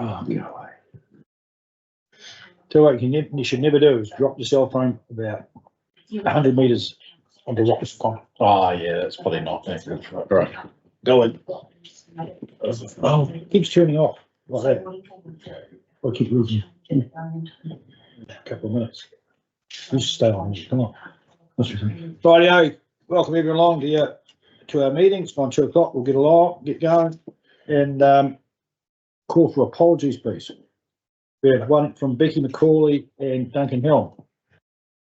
Oh, go away. Tell you what you should never do is drop your cell phone about 100 metres onto rocks. Oh, yeah, that's probably not that good for it. Right. Go in. Oh, it keeps turning off like that. I'll keep moving. A couple of minutes. Just stay on. Come on. Rightio. Welcome everyone along to our meeting. It's on 2 o'clock. We'll get going, and call for apologies, please. We have one from Becky McCauley and Duncan Helm.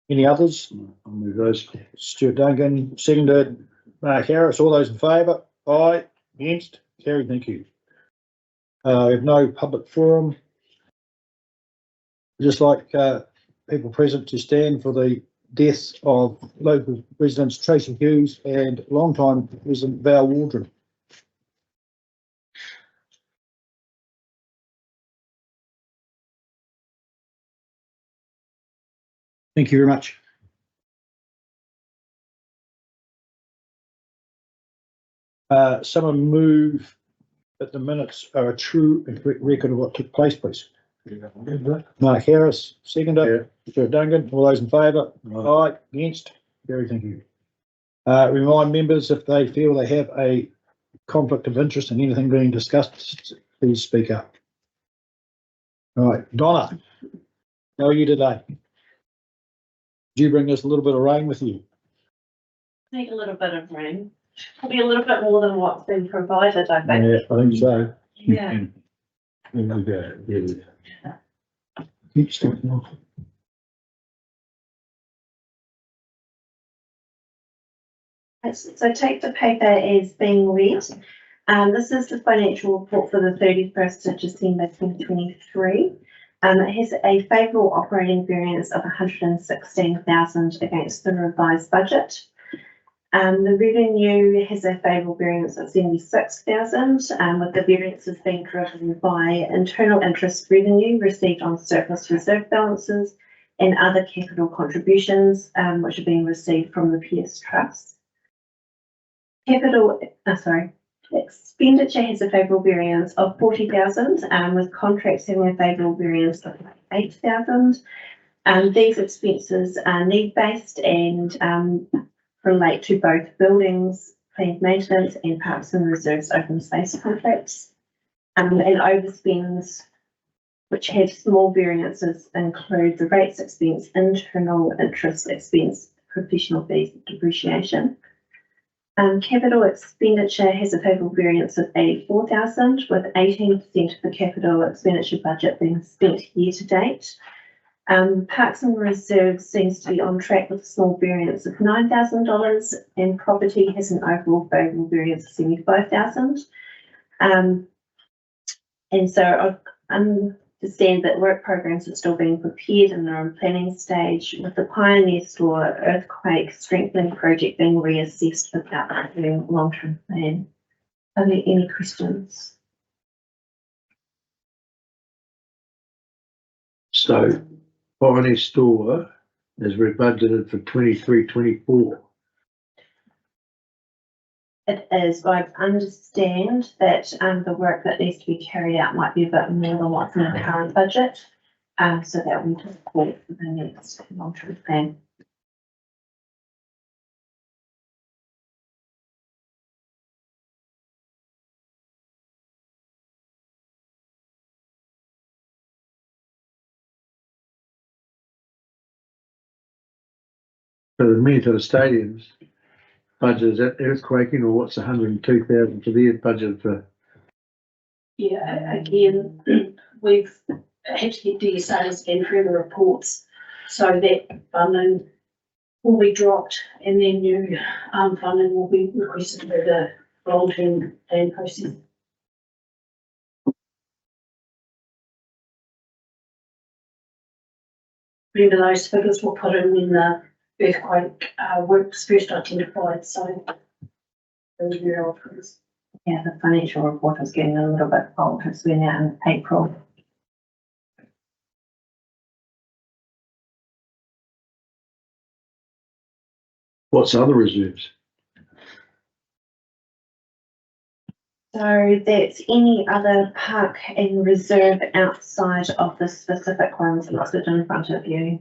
Any others? I'll move those. Stuart Duncan, seconded. Mark Harris. All those in favour? Aye. Against? Carried. Thank you. We have no public forum. Just like people present to stand for the deaths of local residents Tracy Hughes and long-time resident Val Waldron. Thank you very much. Someone move that the minutes are a true and correct record of what took place, please. Mark Harris, seconder. Stuart Duncan, all those in favour? Aye. Against? Gary, thank you. Remind members if they feel they have a conflict of interest in anything being discussed, please speak up. All right, Donna, how are you today? Did you bring us a little bit of rain with you? Take a little bit of rain. Probably a little bit more than what's been provided, I think. Yeah, I think so. Yeah. There we go. Keep starting off. So take the paper as being read. This is the financial report for the 31st of December 2023. It has a favourable operating variance of 116,000 against the revised budget. The revenue has a favourable variance of 76,000, with the variances being driven by internal interest revenue received on surplus reserve balances and other capital contributions, which are being received from the PS Trust. Expenditure has a favourable variance of 40,000, with contracts having a favourable variance of 8,000. These expenses are need-based and relate to both buildings, planned maintenance, and parks and reserves open space contracts. And overspends, which have small variances, include the rates expense, internal interest expense, professional fees, and depreciation. Capital expenditure has a favourable variance of 84,000, with 18% of the capital expenditure budget being spent year to date. Parks and reserves seems to be on track with a small variance of $9,000, and property has an overall favourable variance of 75,000. And so I understand that work programs are still being prepared and are in planning stage, with the Pioneer Store earthquake strengthening project being reassessed without doing a long-term plan. Are there any questions? So Pioneer Store is rebudgeted for 23-24. It is, but I understand that the work that needs to be carried out might be a bit more than what's in the current budget, so that we can support for the next long-term plan. So the Maniototo Stadium's budget, is that earthquaking, or what's 102,000 for their budget for? Yeah, again, we've had to get DSAs and further reports, so that funding will be dropped and then new funding will be requested for the long-term plan process. Remember, those figures were put in when the earthquake works first identified, so those are very old figures. Yeah, the financial report is getting a little bit old because we're now in April. What's other reserves? So that's any other park and reserve outside of the specific ones listed in front of you.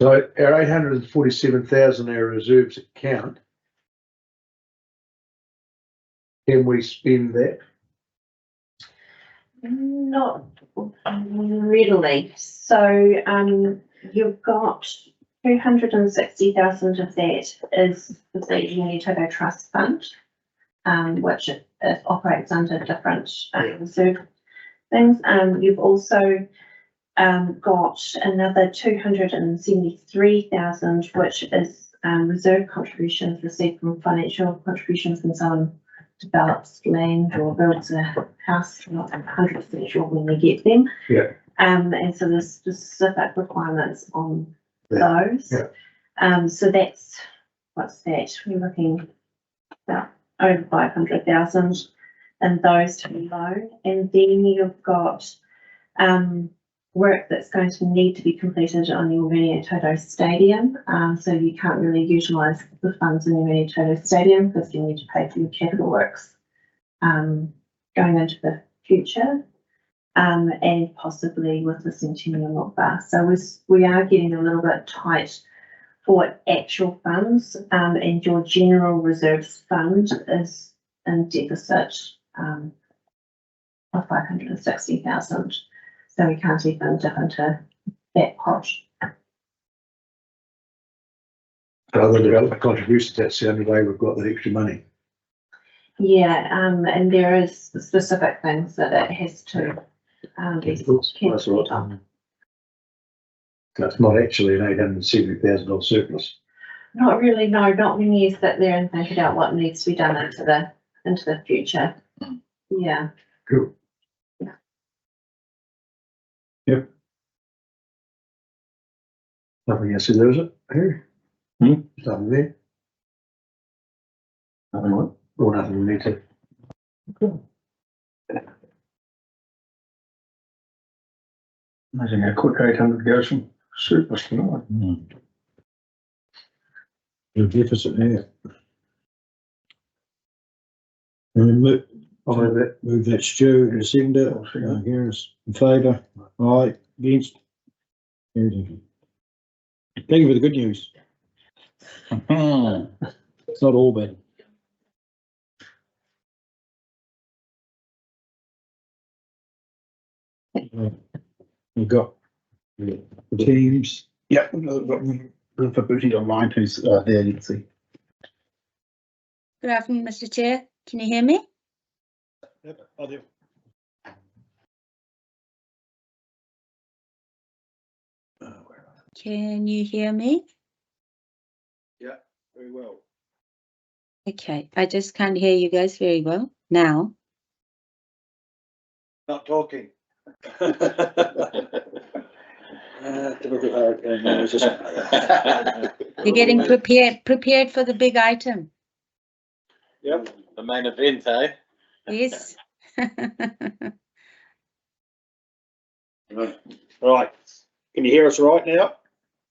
So our 847,000 our reserves account. Can we spend that? Not readily. So, you've got 260,000 of that is the Maniototo Trust Fund, which it operates under different reserve things. You've also got another 273,000, which is reserve contributions received from financial contributions when someone develops land or builds a house. Not 100% sure when they get them. Yeah. And so there's specific requirements on Yeah. those. Yeah. So that's, what's that? We're looking about over 500,000 and those to be low. And then you've got work that's going to need to be completed on your Maniototo Stadium. So you can't really utilise the funds in your Maniototo Stadium because you need to pay for your capital works going into the future. And possibly with the Centennial Milk Bar. So we are getting a little bit tight for actual funds, and your general reserves fund is in deficit of 560,000. So we can't even dip into that pot. Other development contributions, that's the only way we've got that extra money. Yeah, and there is specific things that it has to be That's right. on. That's not actually an $870,000 surplus. Not really, no, not when you sit there and think about what needs to be done into the future. Yeah. Cool. Yeah. Yep. Nothing else there, is it? Harry? Nothing there? Nothing what? Or nothing we need to. Imagine how quick 800 goes from surplus tonight. The deficit now. Move that Stu to seconder. Here's in favour. Aye, against. Thank you for the good news. It's not all bad. We've got the teams. Yeah, we've got room for Booty online who's there, you can see. Good afternoon, Mr. Chair. Can you hear me? Yep, I do. Can you hear me? Yeah, very well. Okay, I just can't hear you guys very well now. Not talking. Typical hurricane noises. You're getting prepared for the big item. Yep. The main event, eh? Yes. Right. Can you hear us right now?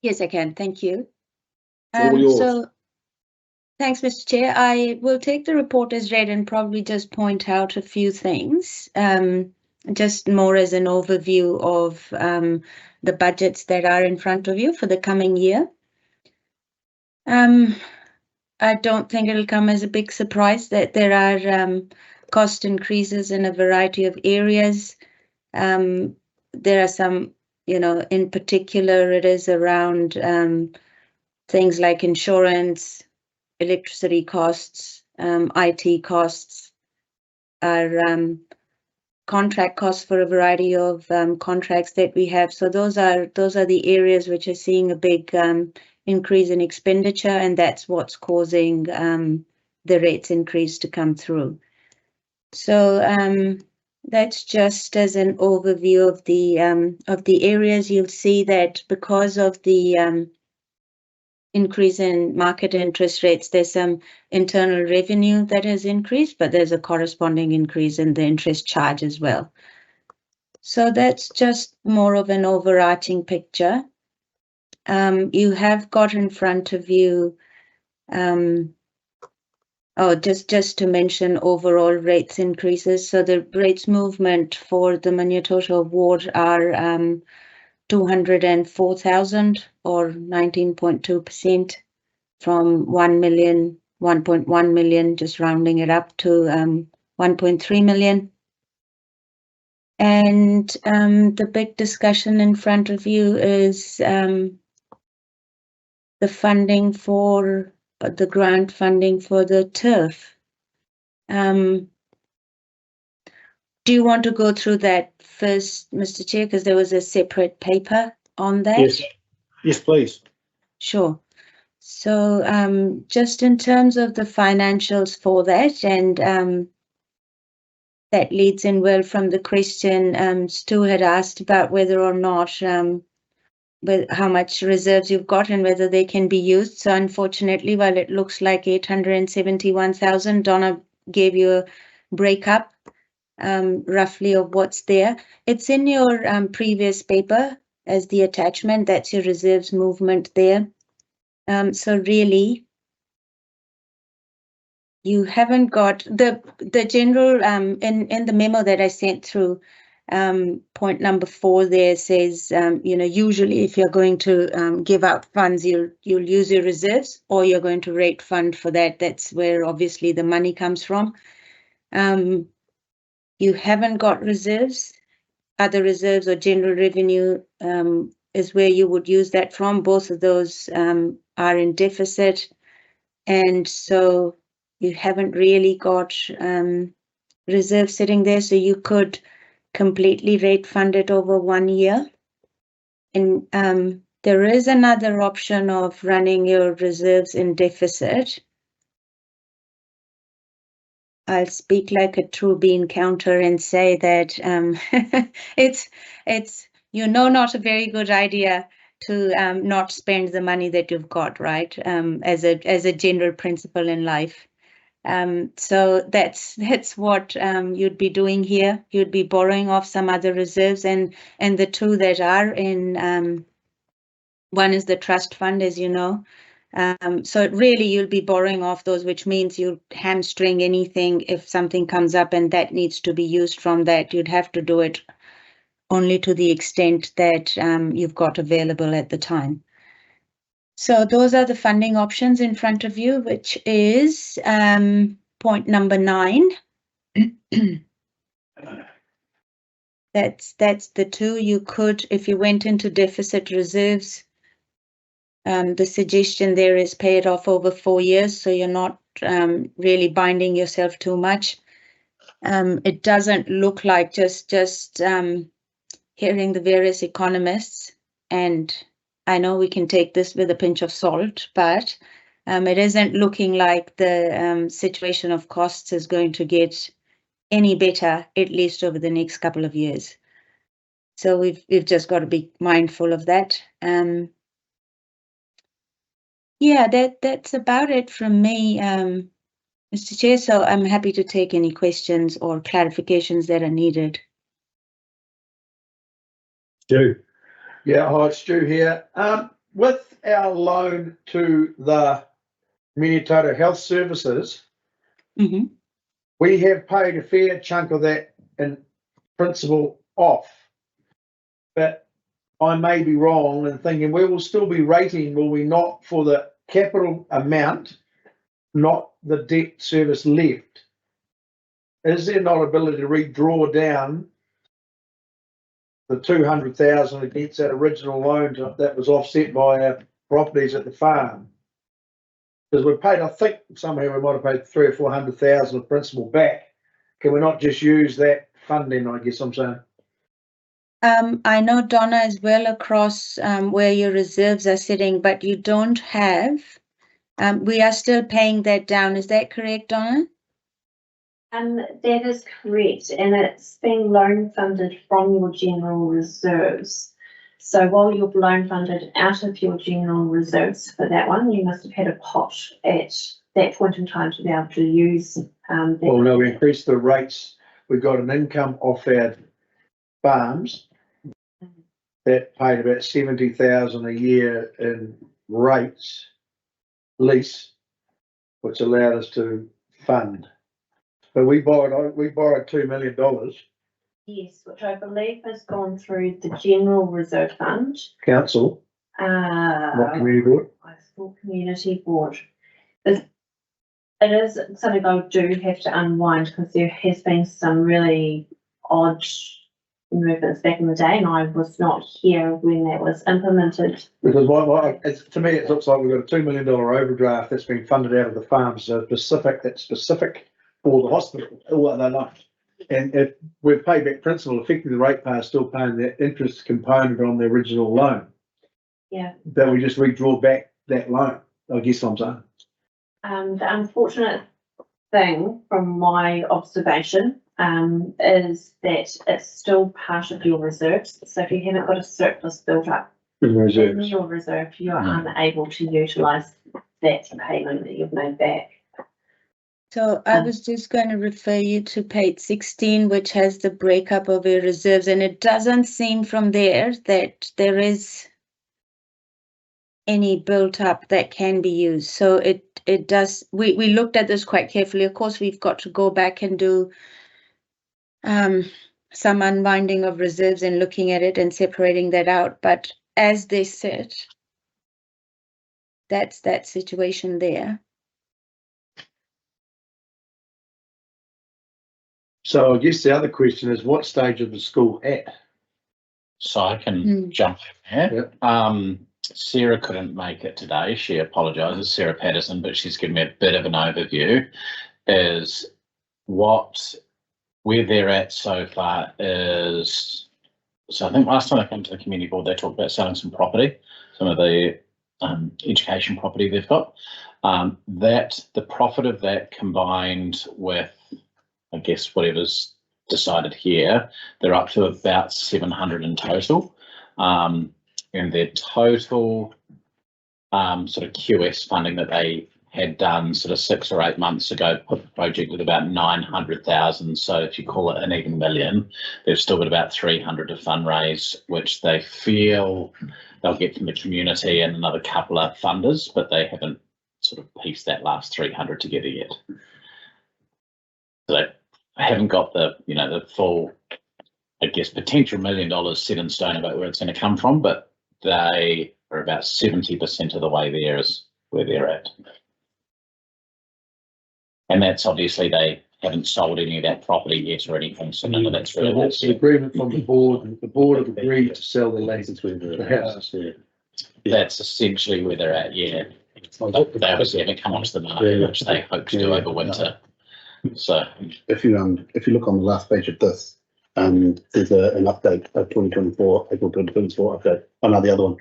Yes, I can. Thank you. It's all yours. So, thanks, Mr. Chair. I will take the report as read and probably just point out a few things, just more as an overview of the budgets that are in front of you for the coming year. I don't think it'll come as a big surprise that there are cost increases in a variety of areas. There are some, in particular, it is around things like insurance, electricity costs, IT costs, our contract costs for a variety of contracts that we have. So those are the areas which are seeing a big increase in expenditure, and that's what's causing the rates increase to come through. So that's just as an overview of the areas. You'll see that because of the increase in market interest rates, there's some internal revenue that has increased, but there's a corresponding increase in the interest charge as well. So that's just more of an overarching picture. You have got in front of you, just to mention overall rates increases. So the rates movement for the Maniototo ward are 204,000 or 19.2% from 1.1 million, just rounding it up to 1.3 million. And the big discussion in front of you is the funding for the grant funding for the turf. Do you want to go through that first, Mr. Chair, because there was a separate paper on that? Yes, yes, please. Sure. So just in terms of the financials for that, and that leads in well from the question Stu had asked about whether or not how much reserves you've got and whether they can be used. So unfortunately, while it looks like 871,000, Donna gave you a breakup roughly of what's there. It's in your previous paper as the attachment. That's your reserves movement there. So really, you haven't got the general in the memo that I sent through. Point number 4 there says, usually if you're going to give out funds, you'll use your reserves, or you're going to rate fund for that. That's where obviously the money comes from. You haven't got reserves. Other reserves or general revenue is where you would use that from. Both of those are in deficit, and so you haven't really got reserve sitting there, so you could completely rate fund it over 1 year. And there is another option of running your reserves in deficit. I'll speak like a true bean counter and say that it's not a very good idea to not spend the money that you've got, right? As a general principle in life. So that's what you'd be doing here. You'd be borrowing off some other reserves, and the two that are in one is the trust fund, as you know. So really you'll be borrowing off those, which means you'll hamstring anything if something comes up and that needs to be used from that. You'd have to do it only to the extent that you've got available at the time. So those are the funding options in front of you, which is point number 9. That's the two you could, if you went into deficit reserves. The suggestion there is pay it off over 4 years, so you're not really binding yourself too much. It doesn't look like just hearing the various economists, and I know we can take this with a pinch of salt, but it isn't looking like the situation of costs is going to get any better, at least over the next couple of years. So we've just got to be mindful of that. Yeah, that's about it from me, Mr. Chair. So I'm happy to take any questions or clarifications that are needed. Stu. Yeah, hi, Stu here. With our loan to the Maniototo Health Services, Mm-hmm. we have paid a fair chunk of that in principle off. But I may be wrong in thinking we will still be rating, will we not, for the capital amount, not the debt service left? Is there not ability to redraw down the 200,000 against that original loan that was offset by our properties at the farm? Because we paid, I think somehow we might have paid 300,000 or 400,000 of principal back. Can we not just use that funding, I guess I'm saying? I know, Donna, as well across where your reserves are sitting, but you don't have We are still paying that down. Is that correct, Donna? That is correct, and it's being loan funded from your general reserves. So while you've loan funded out of your general reserves for that one, you must have had a pot at that point in time to be able to use, that. Well, no, we increased the rates. We got an income off our farms that paid about 70,000 a year in rates lease, which allowed us to fund. But we borrowed $2 million. Yes, which I believe has gone through the general reserve fund. Council, not community board. School community board. It is something I do have to unwind because there has been some really odd movements back in the day, and I was not here when that was implemented. Because to me, it looks like we've got a $2 million overdraft that's been funded out of the farms, so that's specific for the hospital, or they not. And if we've paid back principal, effectively the ratepayer is still paying the interest component on the original loan. Yeah. That we just redraw back that loan, I guess I'm saying. The unfortunate thing from my observation is that it's still part of your reserves. So if you haven't got a surplus built up in your reserve, you are unable to utilise that payment that you've made back. So I was just going to refer you to page 16, which has the breakup of your reserves, and it doesn't seem from there that there is any built up that can be used. So it does, we looked at this quite carefully. Of course, we've got to go back and do some unwinding of reserves and looking at it and separating that out. But as they said, that's that situation there. So I guess the other question is, what stage of the school at? So I can jump in here. Sarah couldn't make it today. She apologises, Sarah Patterson, but she's given me a bit of an overview. Is where they're at so far is, so I think last time I came to the community board, they talked about selling some property, some of the education property they've got. That the profit of that combined with, I guess, whatever's decided here, they're up to about 700 in total. And their total sort of QS funding that they had done sort of 6 or 8 months ago put the project at about 900,000. So if you call it an even million, they've still got about 300 to fundraise, which they feel they'll get from the community and another couple of funders, but they haven't sort of pieced that last 300 together yet. So I haven't got the, the full, I guess, potential $1 million set in stone about where it's going to come from, but they are about 70% of the way there is where they're at. And that's obviously they haven't sold any of that property yet or anything, so none of that's really. What's the agreement from the board? And the board have agreed to sell the land between the houses. That's essentially where they're at, yeah. But they obviously haven't come onto the market, which they hope to do over winter. So if you look on the last page of this, there's an update of 2024, April 2024 update. Oh no, the other one.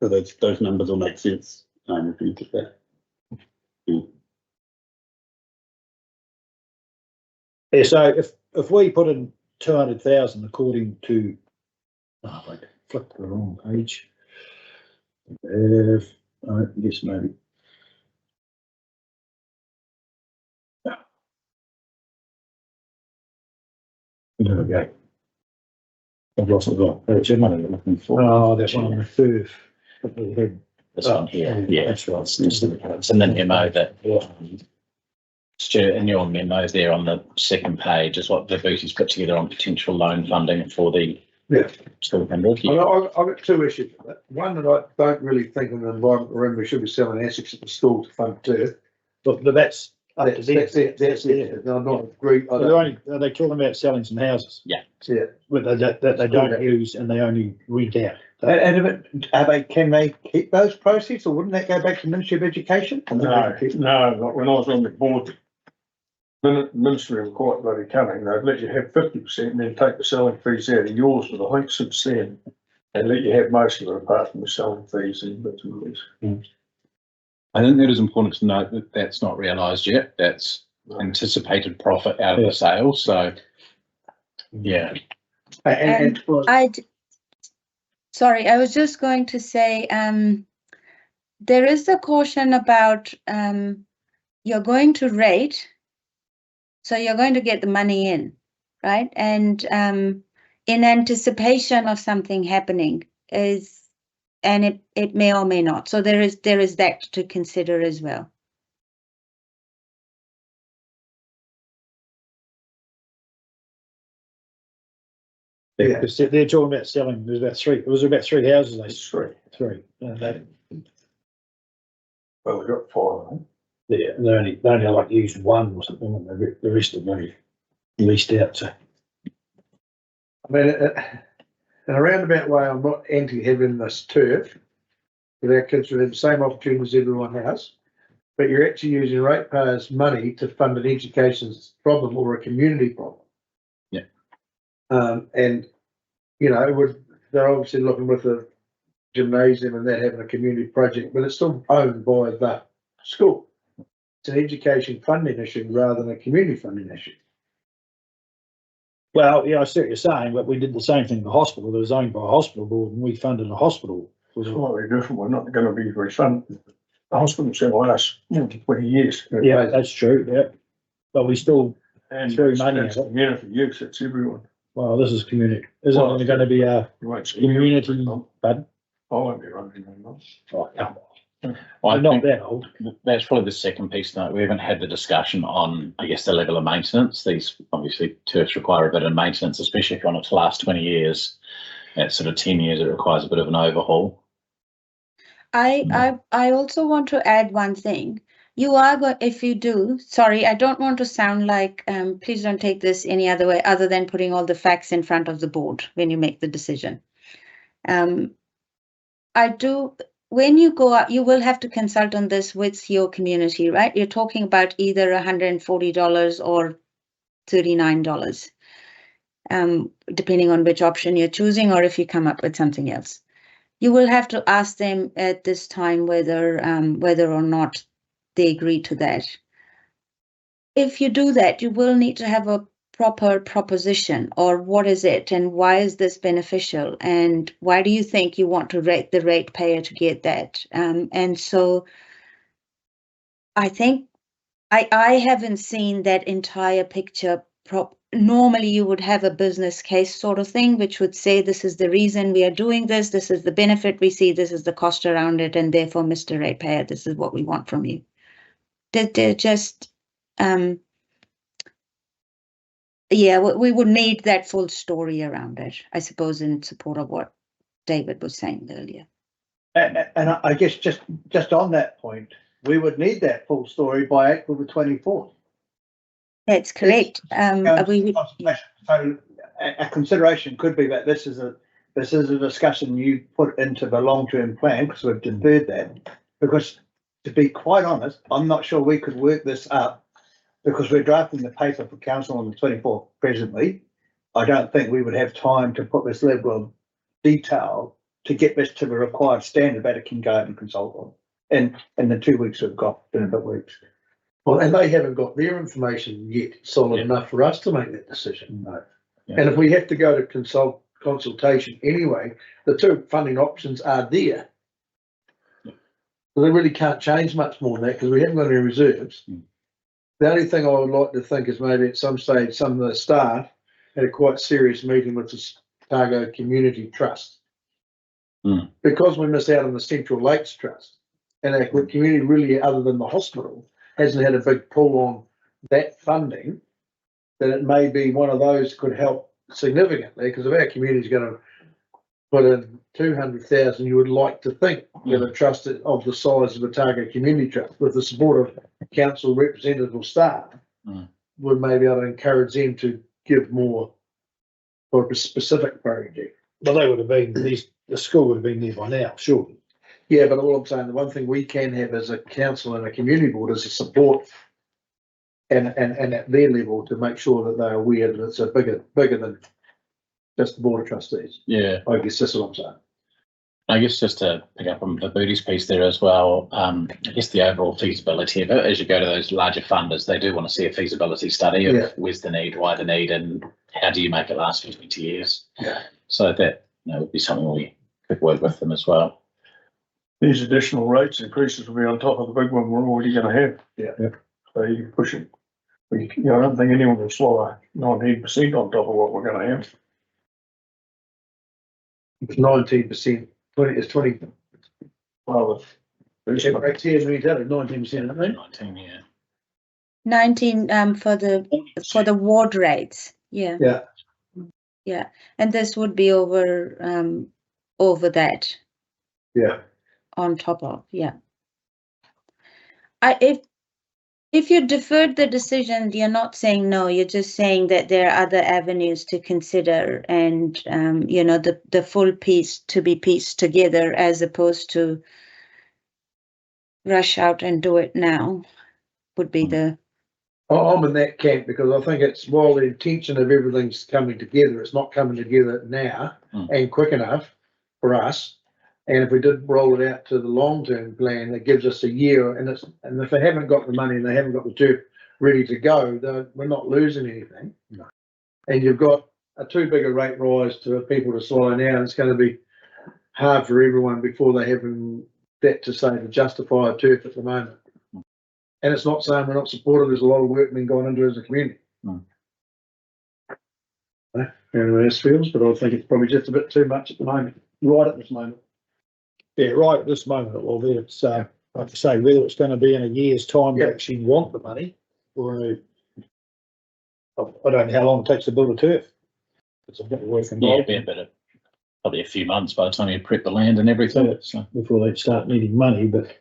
So those numbers will make sense. If you get that. Yeah, so if we put in 200,000 according to, oh wait, flipped to the wrong page. Yes, maybe. There we go. I've lost it. That's your money you're looking for. Oh, that's one on the third. this one here, yeah, that's right. It's in the memo that Stuart, in your memo there on the second page is what Vibhuti's put together on potential loan funding for the school 100. Yeah. I've got 2 issues with that. One, that I don't really think in the environment we're in, we should be selling assets at the school to fund turf. But that's That's it. I'm not agree. Are they talking about selling some houses? Yeah. Yeah. That they don't use and they only rent out. And can they keep those proceeds, or wouldn't that go back to Ministry of Education? No, when I was on the board, Ministry were quite bloody cunning. They'd let you have 50% and then take the selling fees out of yours, but I think since then And let you have most of it apart from the selling fees and bits and pieces. I think it is important to note that that's not realised yet. That's anticipated profit out of the sale. So, yeah. And Sorry, I was just going to say, there is a caution about, you're going to rate, so you're going to get the money in, right? And in anticipation of something happening and it may or may not. So there is that to consider as well. Yeah, because they're talking about selling, there's about three, it was about three houses, three. Well, we got 5, They only like used one or something, and the rest of them leased out to. I mean, in a roundabout way, I'm not anti having this turf. But our kids will have the same opportunities everyone has. But you're actually using ratepayers' money to fund an education problem or a community problem. Yeah. And, you know, they're obviously looking with the gymnasium and that having a community project, but it's still owned by the school. It's an education funding issue rather than a community funding issue. Well, yeah, I see what you're saying, but we did the same thing in the hospital. It was owned by a hospital board and we funded a hospital. slightly different. We're not going to be refunded. The hospital's going to last 20 years. Yeah, that's true, yeah. But we still And threw it's money at it. community use, it's everyone. Well, this is community. Isn't Well, it going to be a You won't see community? everyone. But I won't be running anymore. oh, come on. I We're not think that old. that's probably the second piece that we haven't had the discussion on, I guess, the level of maintenance. These obviously turfs require a bit of maintenance, especially if you want it to last 20 years. At sort of 10 years, it requires a bit of an overhaul. I also want to add one thing. You are going, if you do, sorry, I don't want to sound like, please don't take this any other way other than putting all the facts in front of the board when you make the decision. When you go out, you will have to consult on this with your community, right? You're talking about either $140 or $39, depending on which option you're choosing or if you come up with something else. You will have to ask them at this time whether or not they agree to that. If you do that, you will need to have a proper proposition, or what is it and why is this beneficial and why do you think you want to rate the ratepayer to get that? And so I think I haven't seen that entire picture. Normally you would have a business case sort of thing, which would say this is the reason we are doing this, this is the benefit we see, this is the cost around it, and therefore, Mr. Ratepayer, this is what we want from you. They're just, yeah, we would need that full story around it, I suppose, in support of what David was saying earlier. And I guess just on that point, we would need that full story by April the 24th. That's correct. So a consideration could be that this is a discussion you put into the long-term plan, because we've deferred that. Because to be quite honest, I'm not sure we could work this up because we're drafting the paper for council on the 24th presently. I don't think we would have time to put this level of detail to get this to the required standard that it can go and consult on. And in the 2 weeks we've got, in a bit weeks. Well, and they haven't got their information yet solid enough for us to make that decision. No. Yeah. And if we have to go to consultation anyway, the two funding options are there. Yeah. So they really can't change much more than that because we haven't got any reserves. The only thing I would like to think is maybe at some stage, some of the staff had a quite serious meeting with the Otago Community Trust. Because we missed out on the Central Lakes Trust. And our community really, other than the hospital, hasn't had a big pull on that funding, that it may be one of those could help significantly, because if our community is going to put in 200,000, you would like to think that a trust of the size of the Otago Community Trust, with the support of council representative or staff, would maybe able to encourage them to give more for a specific project. Well, they would have been, the school would have been there by now, surely. Yeah, but all I'm saying, the one thing we can have as a council and a community board is a support and at their level to make sure that they're aware that it's a bigger than Just the board of trustees. Yeah. I guess that's what I'm saying. I guess just to pick up on the booties piece there as well, I guess the overall feasibility of it, as you go to those larger funders, they do want to see a feasibility study of Yeah. where's the need, why the need, and how do you make it last for 20 years. Yeah. So that, would be something we could work with them as well. These additional rates increases will be on top of the big one we're already gonna have. Yeah. So you can push it. I don't think anyone will swallow 19% on top of what we're gonna have. It's 19%, 20. Well, Right here, we tell it 19%, I think. 19, yeah. 19 for the ward rates. Yeah. Yeah. Yeah, and this would be over that. Yeah. On top of, yeah. If you deferred the decision, you're not saying no, you're just saying that there are other avenues to consider and, the full piece to be pieced together as opposed to rush out and do it now would be the. I'm in that camp because I think it's while the intention of everything's coming together, it's not coming together now and quick enough for us. And if we did roll it out to the long-term plan, it gives us a year and if they haven't got the money and they haven't got the turf ready to go, then we're not losing anything. No. And you've got a too big a rate rise to people to swallow now. And it's going to be hard for everyone before they have that to say to justify a turf at the moment. And it's not saying we're not supportive. There's a lot of work being gone into it as a community. Everyone else feels, but I think it's probably just a bit too much at the moment, right at this moment. Yeah, right at this moment it will be. It's like I say, whether it's going to be in a year's time to actually want the money, or I don't know how long it takes to build a turf. It's a bit of work involved. Yeah, probably a few months by the time you prep the land and everything. So. Before they start needing money, but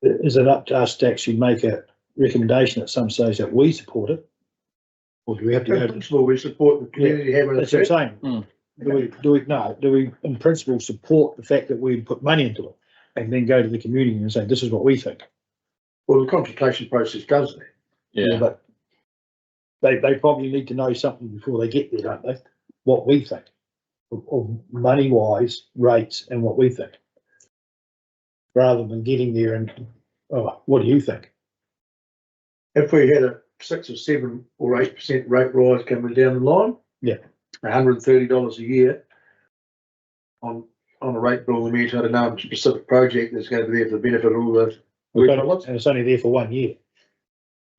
is it up to us to actually make a recommendation at some stage that we support it? Or do we have to go In to? principle, we support the community having a That's what I'm turf. saying. Do we in principle support the fact that we put money into it and then go to the community and say, this is what we think? Well, the consultation process does that. Yeah. But they probably need to know something before they get there, don't they? What we think of money wise, rates and what we think. Rather than getting there and, oh, what do you think? If we had a 6 or 7 or 8% rate rise coming down the line. Yeah. $130 a year on a rate bill in the Maniototo known specific project that's going to be there for the benefit of all the. And it's only there for 1 year.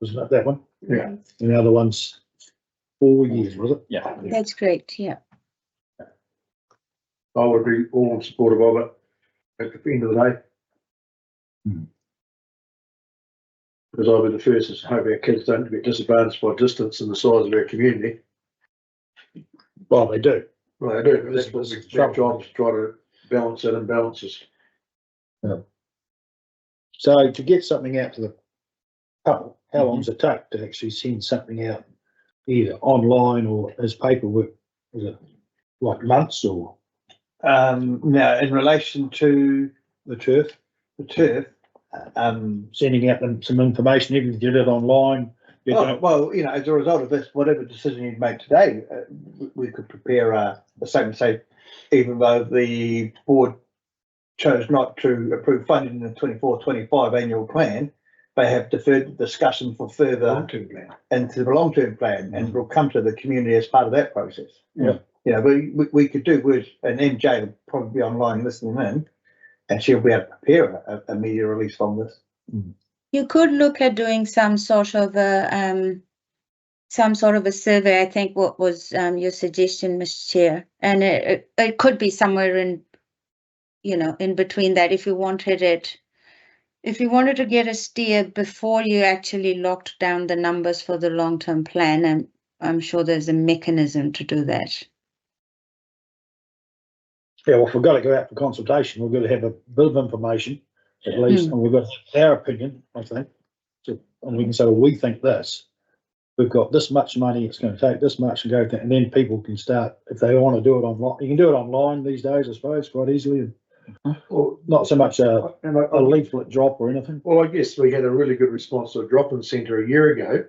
Wasn't it that one? Yeah. And the other one's 4 years, was it? Yeah. That's great, yeah. I would be all supportive of it at the end of the day. Because I'll be the first to hope our kids don't get disadvantaged by distance and the size of our community. Well, they do. Well, they do. That's what our job is to try to balance that imbalances. Yeah. So to get something out to the couple, how long does it take to actually send something out, either online or as paperwork? Is it like months or? Now, in relation to The turf, sending out them some information, even if you did it online. well, as a result of this, whatever decision you make today, we could prepare a statement, say, even though the board chose not to approve funding in the 24-25 annual plan, they have deferred the discussion for further Long-term plan. into the long-term plan, and will come to the community as part of that process. Yeah. We could do with, and MJ will probably be online listening in, and she'll be able to prepare a media release from this. You could look at doing some sort of a survey. I think what was your suggestion, Mr. Chair, and it could be somewhere in, in between that. If you wanted to get a steer before you actually locked down the numbers for the long-term plan, and I'm sure there's a mechanism to do that. Yeah, well, if we've got to go out for consultation, we've got to have a bit of information at least, and we've got our opinion, I think. So, and we can say, well, we think this. We've got this much money, it's going to take this much and go, and then people can start, if they want to do it online. You can do it online these days, I suppose, quite easily. Well, not so much a leaflet drop or anything. Well, I guess we had a really good response to a drop-in centre a year ago.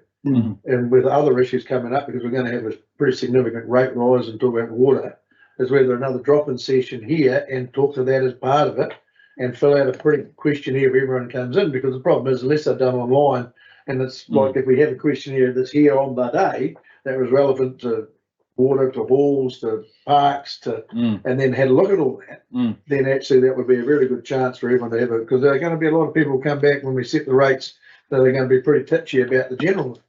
and with other issues coming up, because we're gonna have a pretty significant rate rise and talk about water, is whether another drop-in session here and talk to that as part of it and fill out a pretty questionnaire if everyone comes in, because the problem is unless they're done online, and it's like if we have a questionnaire that's here on the day that was relevant to water, to halls, to parks, to, and then had a look at all that, then actually that would be a really good chance for everyone to have it, because there are going to be a lot of people who come back when we set the rates that are going to be pretty touchy about the general.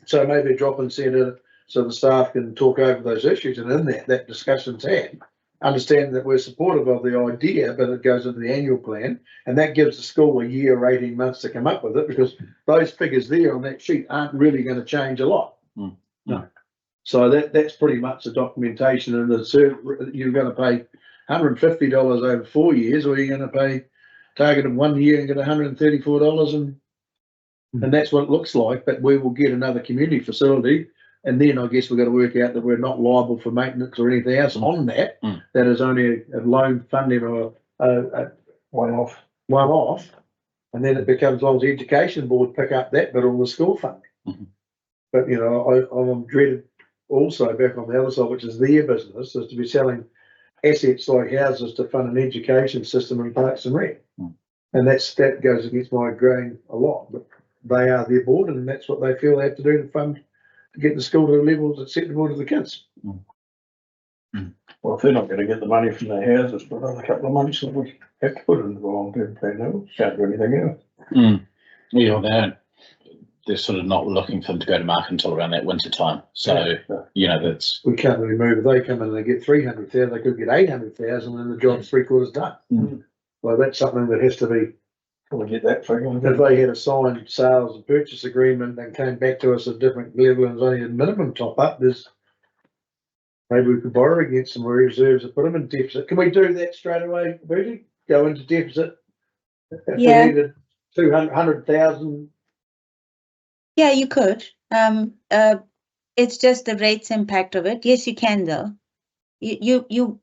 So maybe a drop-in centre so the staff can talk over those issues, and in that discussion's had. Understanding that we're supportive of the idea, but it goes into the annual plan, and that gives the school a year or 18 months to come up with it, because those figures there on that sheet aren't really going to change a lot. No. So that's pretty much the documentation, and you're going to pay $150 over 4 years, or you're going to pay target of 1 year and get $134, and that's what it looks like. But we will get another community facility. And then I guess we've got to work out that we're not liable for maintenance or anything else on that. That is only a loan funding or a one-off. And then it becomes, as long as the education board pick up that bit on the school funding. But, you know, I'm dreaded also back on the other side, which is their business, is to be selling assets like houses to fund an education system in Parks and Rec. And that goes against my grain a lot. But they are their board, and that's what they feel they have to do to fund, to get the school to the levels acceptable to the kids. Well, if they're not going to get the money from their houses for another couple of months, then we have to put it in the long-term plan. No, can't do anything else. Yeah, they're sort of not looking for them to go to market until around that winter time. So, you know, that's. We can't really move. If they come in and they get 300,000, they could get 800,000 and the job's 3/4 done. Well, that's something that has to be. We get that figure. If they had a signed sales and purchase agreement and came back to us at different level and was only a minimum top up, maybe we could borrow against some reserves and put them in deficit. Can we do that straight away, Bertie? Go into deficit? If we needed 200,000. Yeah, you could. It's just the rates impact of it. Yes, you can though. You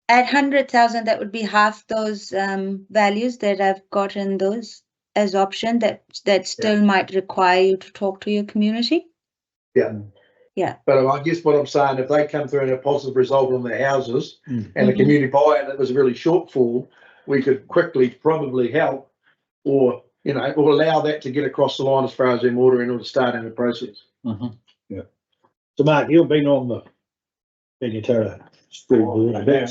at 100,000, that would be half those values that I've got in those as option that still might require you to talk to your community. Yeah. But I guess what I'm saying, if they come through and a positive result on their houses and a community buy and it was a really shortfall, we could quickly probably help, or you know, or allow that to get across the line as far as them ordering or starting the process. Yeah. So Mark, you've been on the Maniototo school board.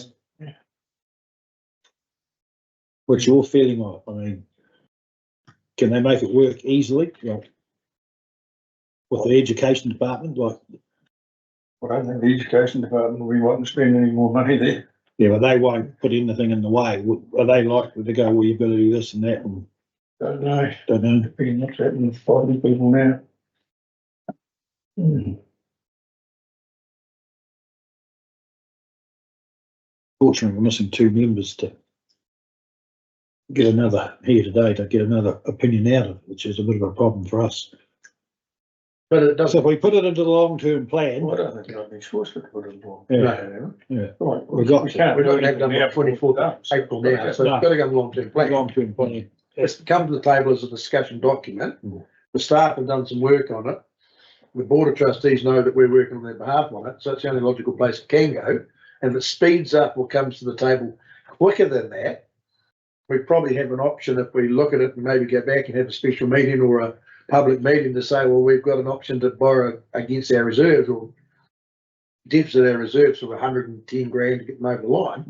What's your feeling of it? I mean, can they make it work easily? Like, with the education department, like. Well, I don't think the education department will be wanting to spend any more money there. Yeah, but they won't put anything in the way. Are they likely to go, well, you've got to do this and that? And Don't know. don't know. Depending what's happening with fighting people now. Fortunately, we're missing 2 members to get another here today, to get another opinion out of it, which is a bit of a problem for us. But it doesn't. So if we put it into the long-term plan. Well, I don't think I'd be forced to put it in. Yeah. Right. We got. We can't We're do not have done anything by 24th April now, so it's got to go long-term plan. Long-term plan. It's come to the table as a discussion document. The staff have done some work on it. The board of trustees know that we're working on their behalf on it, so it's the only logical place it can go. And if it speeds up or comes to the table quicker than that, we probably have an option if we look at it and maybe go back and have a special meeting or a public meeting to say, well, we've got an option to borrow against our reserves or deficit our reserves for 110 grand to get them over the line.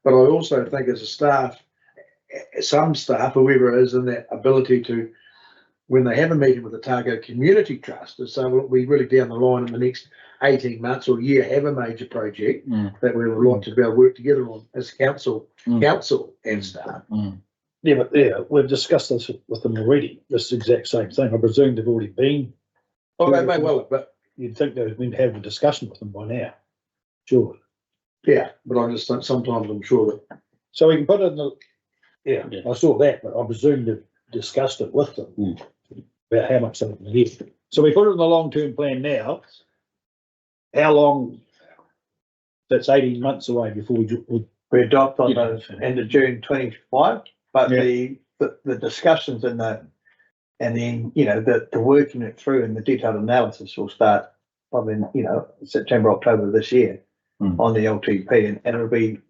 But I also think as a staff, some staff, whoever is in that ability to, when they have a meeting with the Targo Community Trust, to say, well, we really down the line in the next 18 months or a year have a major project that we would like to be able to work together on as council and staff. Yeah, but we've discussed this with them already, this exact same thing. I presume they've already been. Oh, they may well, but you'd think they've been having a discussion with them by now. Sure. Yeah, but I just think sometimes I'm sure that. So we can put it in the, I saw that, but I presume they've discussed it with them about how much they can get. So we put it in the long-term plan now. How long? That's 18 months away before We adopt on the end of June 25, but the discussions in the And then, you know, the working it through and the detailed analysis will start probably, you know, September, October this year on the LTP, and it'll be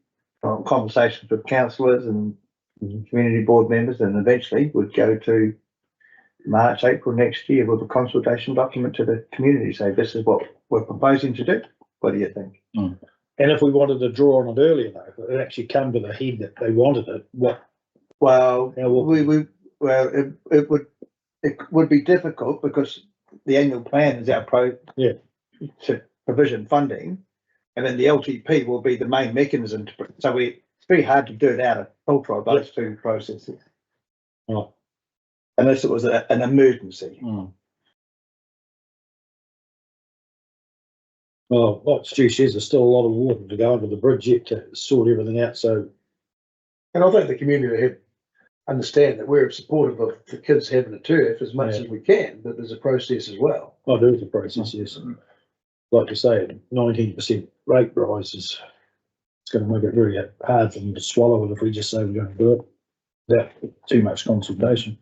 conversations with councillors and community board members, and eventually would go to March, April next year with a consultation document to the community, say this is what we're proposing to do. What do you think? And if we wanted to draw on it earlier, though, if it actually come to the head that they wanted it, what? Well, How will it would be difficult because the annual plan is our to provision funding, and then the LTP will be the main mechanism so it's very hard to do it out of filter of those two processes. Right. Unless it was an emergency. Well, like Stu says, there's still a lot of water to go under the bridge yet to sort everything out, so. And I think the community have understand that we're supportive of the kids having a turf as much as we can, but there's a process as well. Oh, there is a process, yes. Like you say, 19% rate rise is, it's gonna make it very hard for them to swallow it if we just say we're gonna do it without too much consultation.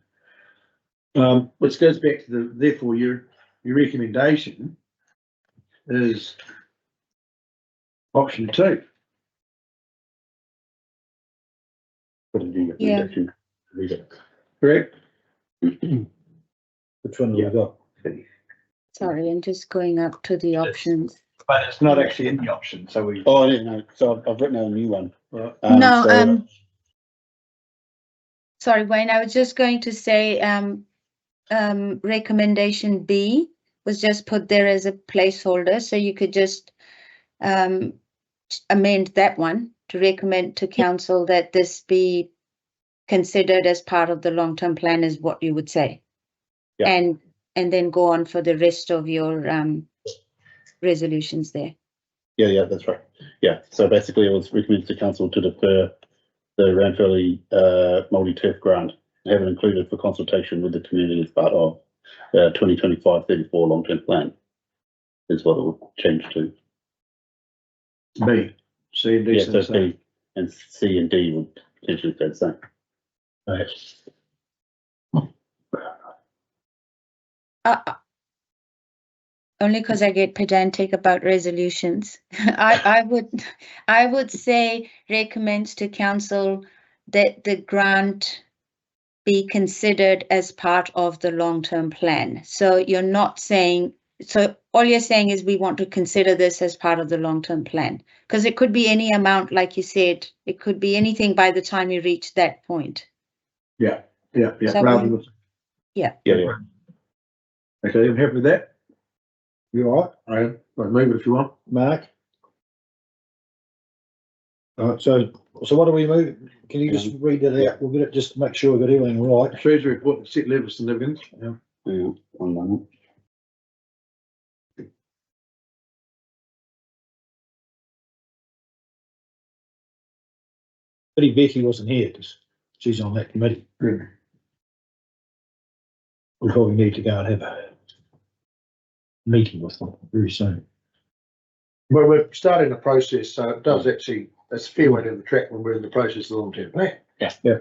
Which goes back to therefore your recommendation is option 2. Yeah. Correct? Which one have we got? Sorry, I'm just going up to the options. But it's not actually in the option, so we. Oh, I didn't know. So I've written out a new one. No, sorry, Wayne, I was just going to say, recommendation B was just put there as a placeholder, so you could just amend that one to recommend to council that this be considered as part of the long-term plan is what you would say. Yeah. And then go on for the rest of your resolutions there. Yeah, that's right. Yeah, so basically it was recommended to council to defer the Ranfurly multi-turf grant and have it included for consultation with the community as part of 2025-34 long-term plan is what it would change to. B, C and D. Yeah, so B and C and D would potentially stay the same. Right. Only because I get pedantic about resolutions. I would say recommends to council that the grant be considered as part of the long-term plan. So you're not saying, so all you're saying is we want to consider this as part of the long-term plan, because it could be any amount, like you said, it could be anything by the time you reach that point. Yeah. So Rather than. Yeah. Okay, I'm happy with that. You all right? I'll move it if you want. Mark? So what do we move? Can you just read that out? We'll get it, just to make sure we got everything right. Treasury report and set level significance. Yeah, 1 moment. Pity Becky wasn't here because she's on that committee. Good. We probably need to go and have a meeting with them very soon. Well, we're starting the process, so it does actually, it's a fair way down the track when we're in the process of the long-term plan. Yeah.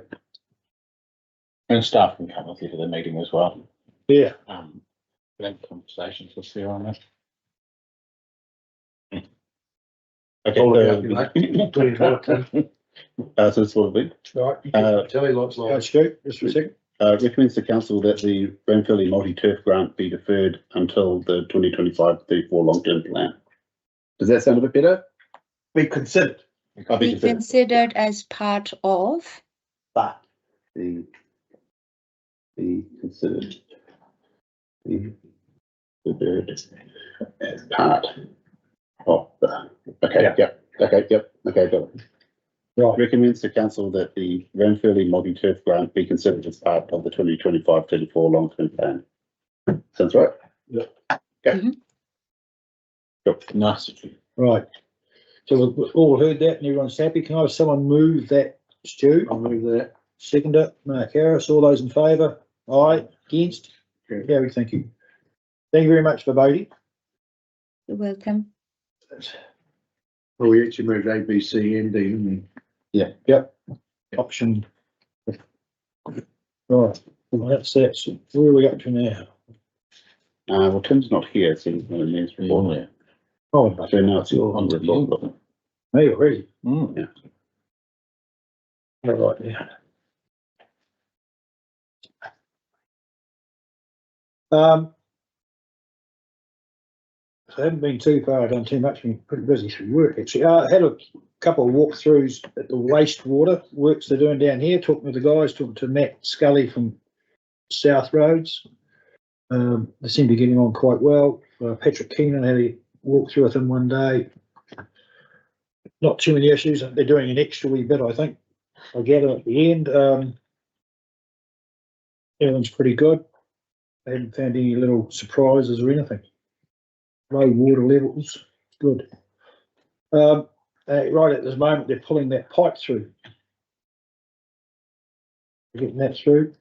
And staff can come with you to the meeting as well. Yeah. We'll have conversations with Sarah on that. Okay, All about, you know, so this will be. Right, you can tell me lots Go like. Scoot, just for a second. Recommends to council that the Ranfurly multi-turf grant be deferred until the 2025-34 long-term plan. Does that sound a bit better? Be considered, Be considered as part of. but Be considered. Be deferred as part of the. Okay, got it. Right. Recommends to council that the Ranfurly multi-turf grant be considered as part of the 2025-34 long-term plan. Sounds right? Yeah. Okay. Nice. Right. So we've all heard that and everyone's happy. Can I have someone move that, Stu? I'll move that. Second it, Mark Harris. All those in favour? Aye. Against? Okay. Gary, thank you. Thank you very much for voting. You're welcome. Well, we actually moved A, B, C, and D, didn't we? Yep. Option. Right. Well, that's it. So where are we up to now? Well, Tim's not here, so he's not in his report there. Oh, but So now it's on the report. me already. Mm. All right, yeah. So I haven't been too far, done too much, been pretty busy through work actually. I had a couple of walkthroughs at the wastewater works they're doing down here, talking to the guys, talking to Matt Scully from South Roads. They seem to be getting on quite well. Patrick Keenan had a walk through with him one day. Not too many issues. They're doing an extra wee bit, I think. I gather at the end. Everything's pretty good. I haven't found any little surprises or anything. Low water levels, good. Right at this moment, they're pulling that pipe through. They're getting that through.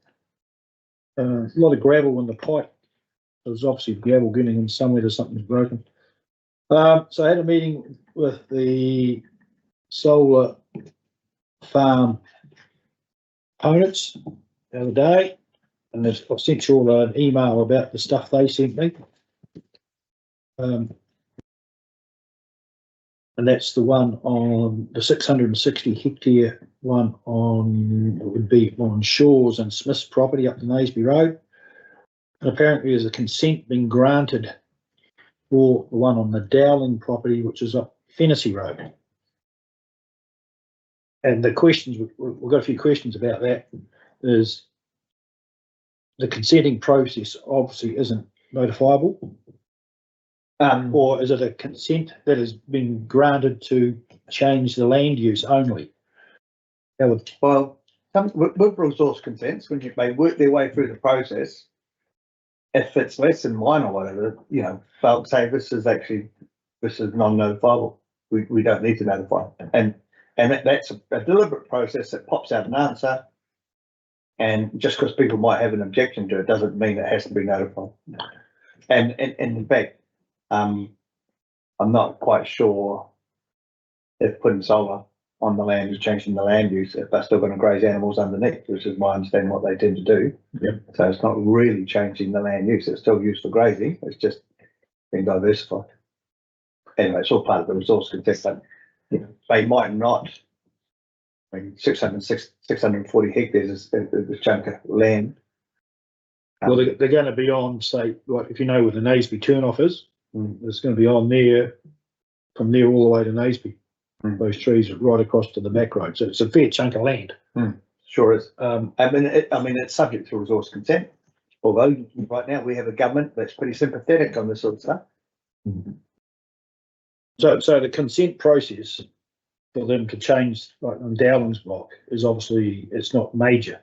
A lot of gravel in the pipe. There's obviously gravel getting in somewhere that something's broken. So I had a meeting with the solar farm opponents the other day, and I sent you all an email about the stuff they sent me. And that's the one on the 660 hectare one on, it would be on Shaw's and Smith's property up the Naseby Road. And apparently there's a consent being granted for the one on the Dowling property, which is up Fennessy Road. And the questions, we've got a few questions about that, is the consenting process obviously isn't notifiable. Or is it a consent that has been granted to change the land use only? Well, with resource consents, when they work their way through the process, if it's less than one or whatever, you know, they'll say this is non-notifiable. We don't need to notify. And that's a deliberate process that pops out an answer. And just because people might have an objection to it doesn't mean it has to be notified. And in fact, I'm not quite sure if putting solar on the land is changing the land use, if they're still going to graze animals underneath, which is my understanding what they tend to do. Yep. So it's not really changing the land use, it's still used for grazing, it's just being diversified. Anyway, it's all part of the resource consent, but you know, they might not. I mean, 640 hectares is a chunk of land. Well, they're going to be on, say, like if you know where the Naseby turnoff is, it's going to be on there, from there all the way to Naseby. Those trees are right across to the back road, so it's a fair chunk of land. Sure is. I mean, it's subject to resource consent. Although right now we have a government that's pretty sympathetic on this sort of stuff. So the consent process for them to change, like on Dowling's block, is obviously, it's not major.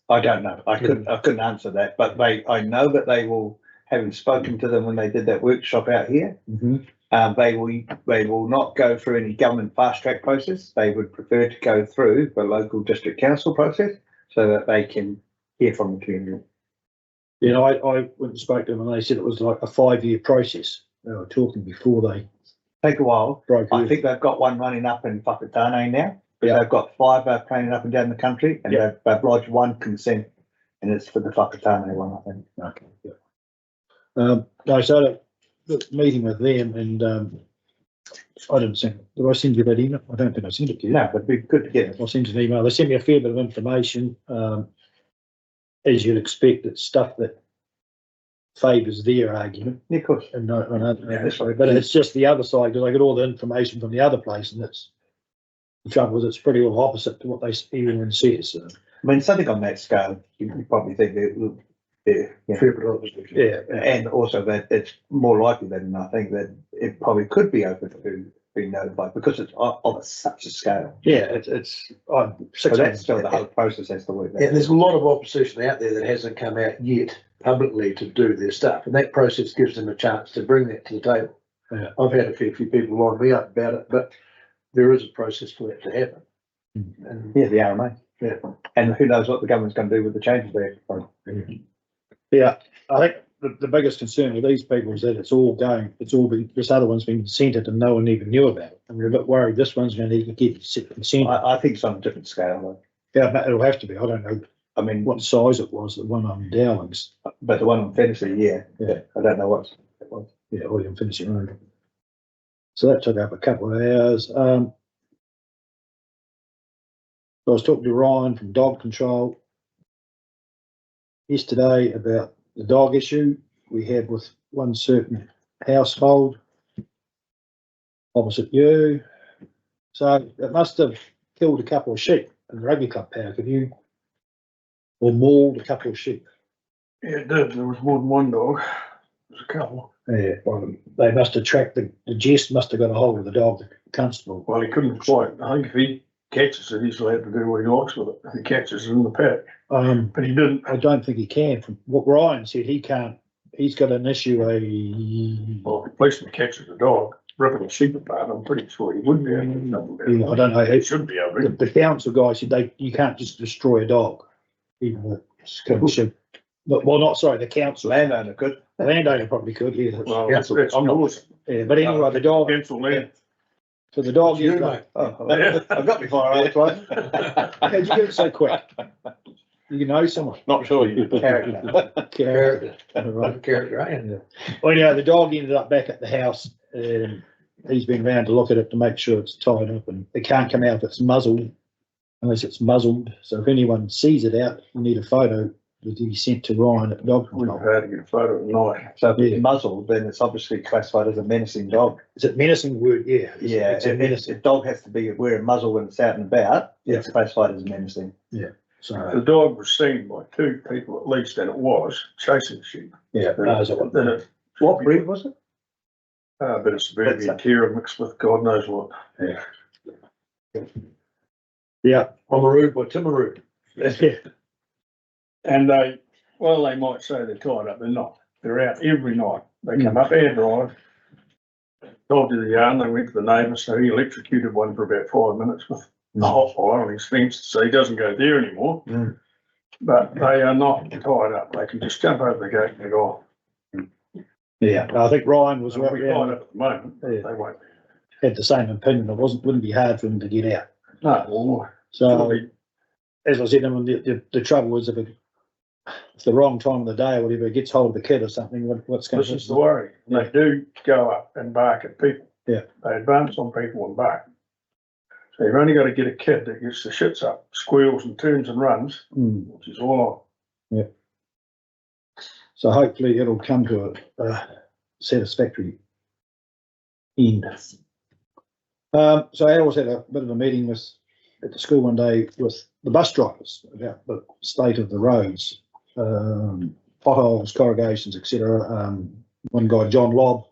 I don't know. I couldn't answer that, but I know that they will, having spoken to them when they did that workshop out here, they will not go through any government fast track process. They would prefer to go through the local district council process so that they can hear from the community. You know, I went and spoke to them and they said it was like a 5-year process. They were talking before they take a while. broke. I think they've got one running up in Whakatane now. Yeah. They've got 5 planning up and down the country, and they've lodged one consent, and it's for the Whakatane one, I think. Okay. Yeah. No, so the meeting with them, and I didn't send. Did I send you that email? I don't think I sent it to you. No, but it'd be good to get it. I sent an email. They sent me a fair bit of information. As you'd expect, it's stuff that favours their argument. Yeah, of course. And but it's just the other side, because I get all the information from the other place, and it's the trouble is it's pretty well opposite to what they everyone says. So. I mean, something on that scale, you probably think and also that it's more likely than I think that it probably could be open to be notified because it's of such a scale. Yeah, it's so that's still the whole process has to work. Yeah, there's a lot of opposition out there that hasn't come out yet publicly to do their stuff, and that process gives them a chance to bring that to the table. Yeah. I've had a fair few people line me up about it, but there is a process for that to happen. And the RMA. Yeah, and who knows what the government's going to do with the changes there. Yeah, I think the biggest concern with these people is that it's all been, this other one's been consented and no one even knew about it. And we're a bit worried this one's going to get consent. I think it's on a different scale though. Yeah, but it'll have to be. I don't know I mean, what size it was, the one on Dowlings. but the one on Fantasy, yeah. I don't know what it was. Yeah, William Finishing Road. So that took up a couple of hours. I was talking to Ryan from Dog Control yesterday about the dog issue we had with one certain household opposite you. So it must have killed a couple of sheep in the rugby club paddock. Have you, or mauled a couple of sheep? Yeah, it did. There was more than one dog. There was a couple. Yeah, well, they must have tracked the jest must have got a hold of the dog, the constable. Well, he couldn't quite. I think if he catches it, he's allowed to do what he likes with it. If he catches it in the paddock. But he didn't. I don't think he can. From what Ryan said, he can't. He's got an issue. Well, if the policeman catches a dog ripping a sheep apart, I'm pretty sure he would be able to do something about it. I don't know. He should be able to. The council guy said you can't just destroy a dog, even though it's kind of sheep. But, well, not sorry, the council. Landowner could. The landowner probably could, yeah. Well, Council, it's I'm not- yours. Yeah, but anyway, the dog. Council land. So the dog You, is. mate. Oh, I've got me fire out twice. How'd you get it so quick? You know someone. Not sure you. Character. Character. Character, Right. character, eh? Well, anyway, the dog ended up back at the house. He's been round to look at it to make sure it's tied up, and it can't come out if it's muzzled, unless it's muzzled. So if anyone sees it out, you need a photo that he sent to Ryan at Dog We've Control. had to get a photo at night. So if Yeah. it's muzzled, then it's obviously classified as a menacing dog. Is it menacing word? Yeah. Yeah, It's a if menacing. the dog has to be wearing muzzle when it's out and about, Yeah. it's classified as menacing. So, The dog was seen by 2 people at least, and it was chasing sheep. yeah. Then it. What breed was it? A bit of Suburban Terrier mixed with God knows what. Yeah. Pomeroo by Timaroo. Yeah. And they might say they're tied up, they're not. They're out every night. They come up our drive. Told you the yarn, they went to the neighbour, so he electrocuted one for about 5 minutes with a hot wire on his fence, so he doesn't go there anymore. Mm. But they are not tied up. They can just jump over the gate and go. Yeah. I think Ryan was So we're tied right, up at the moment. Yeah. They won't be. had the same opinion. It wouldn't be hard for him to get out. No, well, So, as I said, I mean, the trouble is if it's the wrong time of the day or whatever, it gets hold of the kid or something, what's going this to is the worry. They do go up and bark at people. Yeah. They advance on people and bark. So you've only got to get a kid that gets the shits up, squeals and turns and runs, Mm. which is all So hopefully it'll come to a satisfactory end. So I also had a bit of a meeting at the school one day with the bus drivers about the state of the roads, potholes, corrugations, etc. One guy, John Lobb,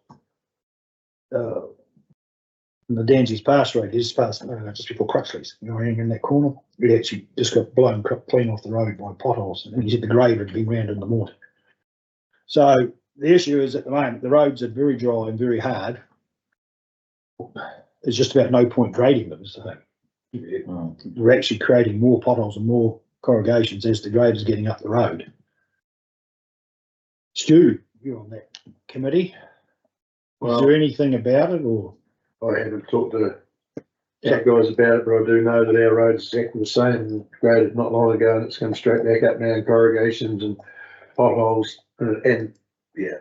in the Danzies Pass Road, he's passed just before Crutchley's, in that corner. He actually just got blown clean off the road by potholes, and he said the grade had been round in the morning. So the issue is at the moment, the roads are very dry and very hard. There's just about no point grading them, is the thing. We're actually creating more potholes and more corrugations as the grade is getting up the road. Stu, you're on that committee. Is there anything about it, or? I haven't talked to some guys about it, but I do know that our road is exactly the same, graded not long ago, and it's come straight back up now in corrugations and potholes, and yeah,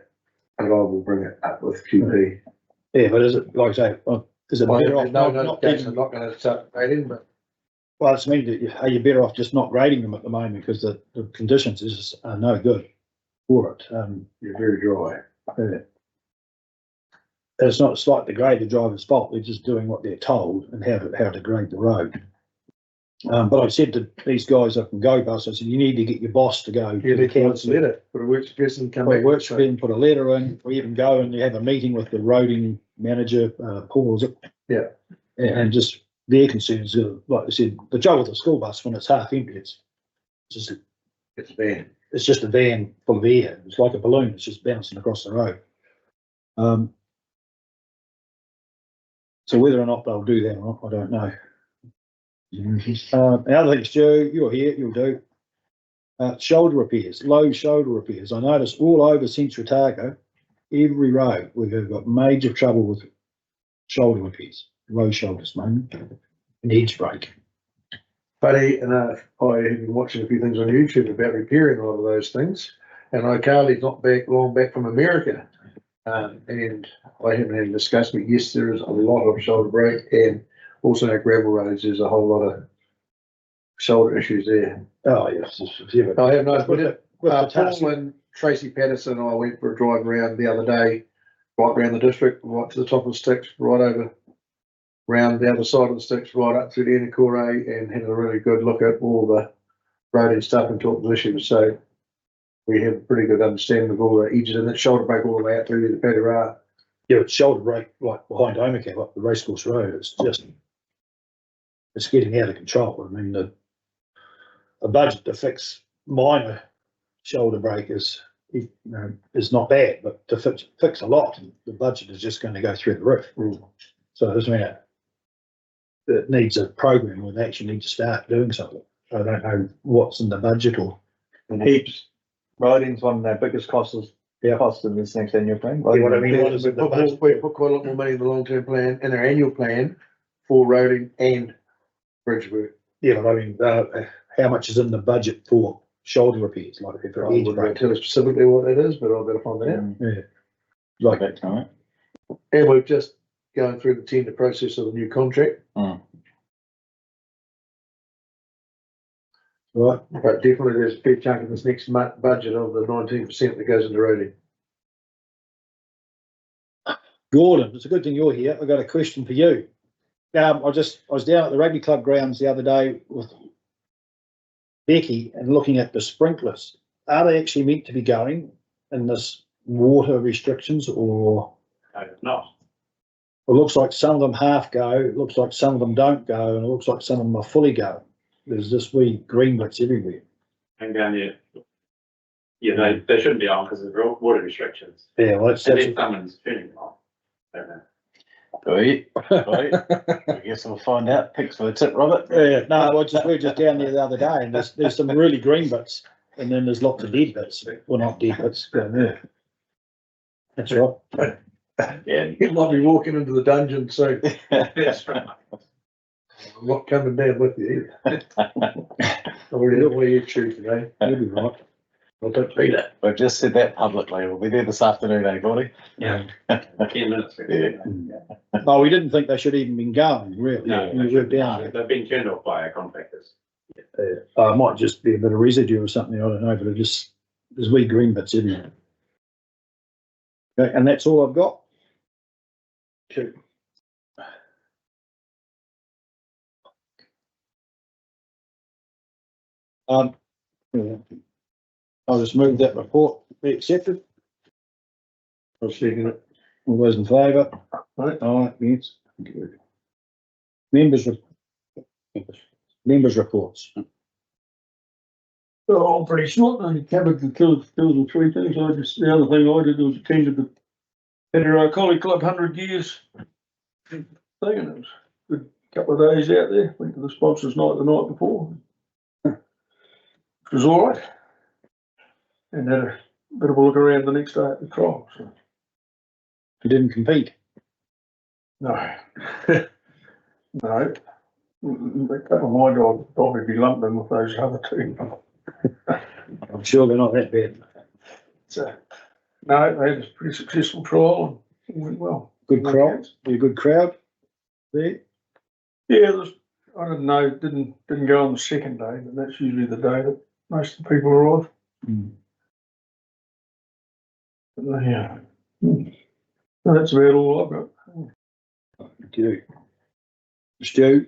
and I will bring it up with QP. Yeah, but is it, like I say, is it better off No, not I'm even, not gonna start grading, but well, it's mean that, are you better off just not grading them at the moment because the conditions are no good for it? you're very dry. It's like the grade the driver's fault. They're just doing what they're told and how to grade the road. But I said to these guys up in Go Bus, I said, you need to get your boss to go You to the need to council. letter, put a works person come Well, back. it works for them, put a letter in, or even go and you have a meeting with the roading manager, Paul, is it? Yeah. And just their concerns, like I said, the trouble with the school bus, when it's half empty, it's just a van full of air. It's like a balloon, it's just bouncing across the road. So whether or not they'll do that or not, I don't know. The other thing, Stu, you're here, you'll do. Shoulder repairs, low shoulder repairs. I noticed all over Central Otago, every road, we've got major trouble with shoulder repairs, low shoulders, man, an edge break. Buddy, and I have been watching a few things on YouTube about repairing a lot of those things. And I Carly's not long back from America. And I haven't had a discussion, but yes, there is a lot of shoulder break, and also our gravel roads, there's a whole lot of shoulder issues there. Oh, yes. Yeah, I have no, with the task. Paul and Tracy Patterson and I went for a drive around the other day, right around the district, right to the top of the sticks, right over, round the other side of the sticks, right up through the inner core, and had a really good look at all the road and stuff and talked issues. So we have a pretty good understanding of all the edges, and that shoulder break all the way out through the Patera. Yeah, it's shoulder break like behind Omacamp up the racecourse road. It's just, it's getting out of control. I mean, the budget to fix minor shoulder break is, you know, is not bad, but to fix a lot, the budget is just going to go through the roof. So there's it needs a program where they actually need to start doing something. I don't know what's in the budget or. And heaps, riding's one of our biggest costs, Yeah. costs in this next annual plan. Yeah, what I mean, what is We in the budget? put quite a lot more money in the long-term plan and our annual plan for roading and bridge work. Yeah, but I mean, how much is in the budget for shoulder repairs, like if I it needs wouldn't break? tell you specifically what it is, but I'll better find that out. Yeah. Like, Back to it. And we've just going through the tender process of the new contract, right, but definitely there's a big chunk of this next budget of the 19% that goes into roading. Gordon, it's a good thing you're here. I've got a question for you. I was down at the rugby club grounds the other day with Becky and looking at the sprinklers. Are they actually meant to be going in this water restrictions, or? No. It looks like some of them half go, it looks like some of them don't go, and it looks like some of them are fully go. There's this wee green bits everywhere. And down here. Yeah, they shouldn't be on because of water restrictions. Yeah, well, that's, And then someone's turning them on. Don't know. Wait. I guess we'll find out. Thanks for the tip, Robert. yeah, no, we were just down there the other day, and there's some really green bits, and then there's lots of dead bits. Well, not dead bits down there. That's right. Yeah. You might be walking into the dungeon soon. That's right. I'm not coming down with you either. I've already got my ear chewed today. You'll be right. I'll take Peter. We've just said that publicly. We'll be there this afternoon, eh, Gordy? Yeah. 10 minutes. Yeah. Oh, we didn't think they should even been going, really. No, We were down there. they've been turned off by our contractors. It might just be a bit of residue or something, I don't know, but there's wee green bits everywhere. Okay, and that's all I've got. Two. Yeah. I'll just move that report be accepted. I'll second it. All those in favour? Aye, yes. Thank you. Members reports. So I'm pretty short, I covered the two or three things. The other thing I did was attended the Petero Collie Club 100 years thing, and it was a good couple of days out there. Went to the sponsors night the night before. It was all right. And had a bit of a look around the next day at the trial. So. You didn't compete? No. No. A couple of my dogs would probably be lumped in with those other two. I'm sure they're not that bad. So, no, they had a pretty successful trial and it went well. Good crowd, be a good crowd there. Yeah, I don't know, didn't go on the second day, but that's usually the day that most of the people arrive. But, yeah. So that's about all I've got. Thank you. Stu?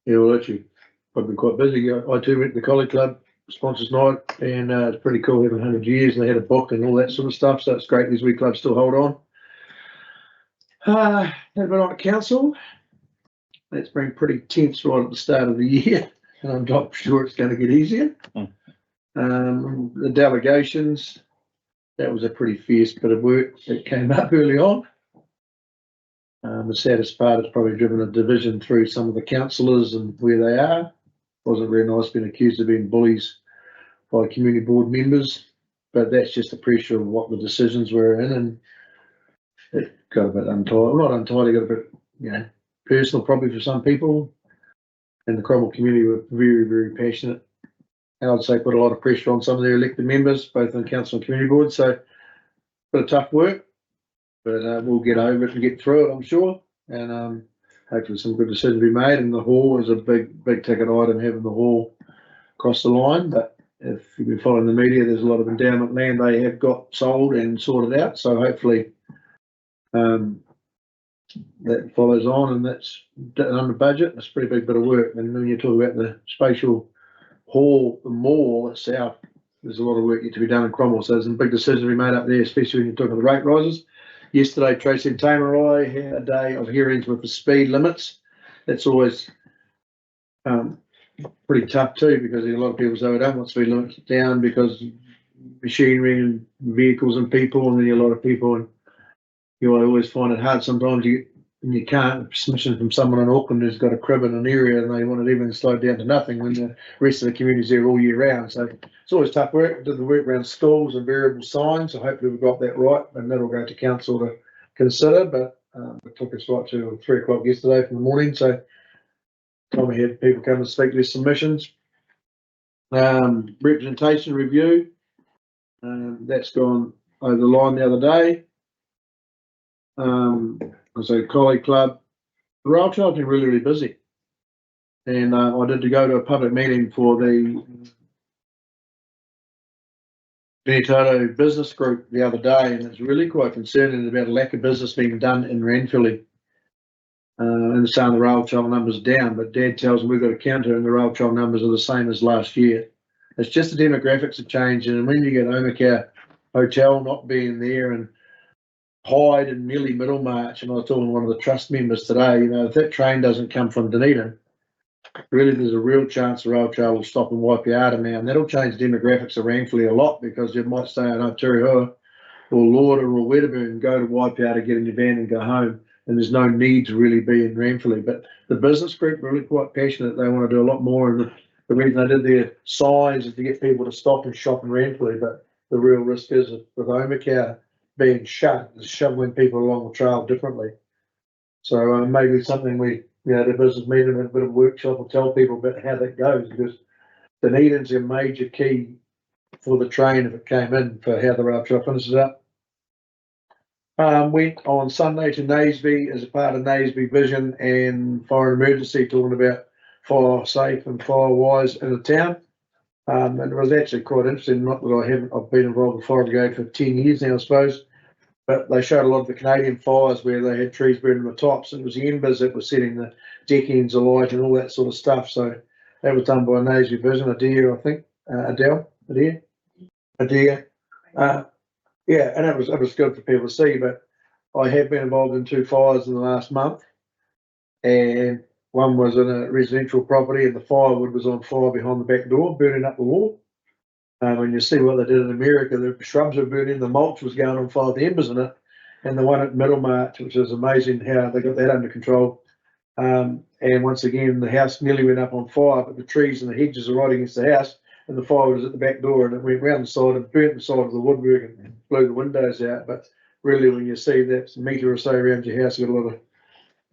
Yeah, well, actually, I've been quite busy. I too went to the Collie Club sponsors night, and it's pretty cool having 100 years, and they had a book and all that sort of stuff, so it's great these wee clubs still hold on. Had a bit on council. That's been pretty tense right at the start of the year, and I'm not sure it's going to get easier. The delegations, that was a pretty fierce bit of work that came up early on. The saddest part is probably driven a division through some of the councillors and where they are. Wasn't very nice being accused of being bullies by community board members, but that's just the pressure of what the decisions were in, and it got a bit untidy. Not untidy, got a bit, personal probably for some people. and the Cromwell community were very, very passionate. And I'd say put a lot of pressure on some of their elected members, both on council and community board. So, bit of tough work, but we'll get over it and get through it, I'm sure. And hopefully some good decisions will be made. And the hall is a big ticket item, having the hall across the line. But if you've been following the media, there's a lot of endowment land they have got sold and sorted out. So hopefully that follows on, and that's under budget. It's a pretty big bit of work. And when you talk about the spatial hall, the mall itself, there's a lot of work yet to be done in Cromwell. So there's some big decisions to be made up there, especially when you're talking the rate rises. Yesterday, Tracy and Tamer and I had a day of hearings with the speed limits. That's always pretty tough too, because a lot of people say, we don't want speed limits down because machinery and vehicles and people, and then a lot of people, and I always find it hard sometimes and you can't submission from someone in Auckland who's got a crib in an area and they want it even slowed down to nothing when the rest of the community's there all year round. So it's always tough work. We did the work around schools and variable signs, so hopefully we've got that right, and that'll go to council to consider. But it took us right to 3 o'clock yesterday from the morning, so time we had people come and speak to their submissions. Representation review, that's gone over the line the other day. So colleague club, the rail trail's been really busy, and I did to go to a public meeting for the Maniototo business group the other day, and it's really quite concerning about a lack of business being done in Ranfurly. And saying the rail trail numbers down, but Dad tells me we've got a counter and the rail trail numbers are the same as last year. It's just the demographics are changing, and when you get Omaka Hotel not being there and Hyde and nearly Middlemarch, and I was talking to one of the trust members today, if that train doesn't come from Dunedin, really there's a real chance the rail trail will stop and wipe you out of now, and that'll change demographics of Ranfurly a lot, because you might stay in Aotearoa or Lauder or Wedderburn and go to Waipia to get in your van and go home, and there's no need to really be in Ranfurly. But the business group are really quite passionate. They want to do a lot more, and the reason they did their signs is to get people to stop and shop in Ranfurly. But the real risk is with Omaka being shut, is shuttling people along the trail differently. So maybe something we, at a business meeting, a bit of a workshop, will tell people about how that goes, because Dunedin's a major key for the train if it came in, for how the rail trail finishes up. Went on Sunday to Naseby as a part of Naseby Vision and Fire and Emergency, talking about fire safe and fire wise in the town. And it was actually quite interesting. Not that I've been involved with fire brigade for 10 years now, I suppose, but they showed a lot of the Canadian fires where they had trees burning the tops, and it was the embers that were setting the deck ends alight and all that sort of stuff. So that was done by Naseby Vision, Adair, I think, Adair. Yeah, and it was good for people to see. But I have been involved in 2 fires in the last month, and one was in a residential property, and the firewood was on fire behind the back door, burning up the wall. When you see what they did in America, the shrubs were burning, the mulch was going on fire, the embers in it, and the one at Middlemarch, which is amazing how they got that under control. And once again, the house nearly went up on fire, but the trees and the hedges are right against the house, and the fire was at the back door, and it went round the side and burnt the side of the woodwork and blew the windows out. But really, when you see that metre or so around your house, you've got a lot of,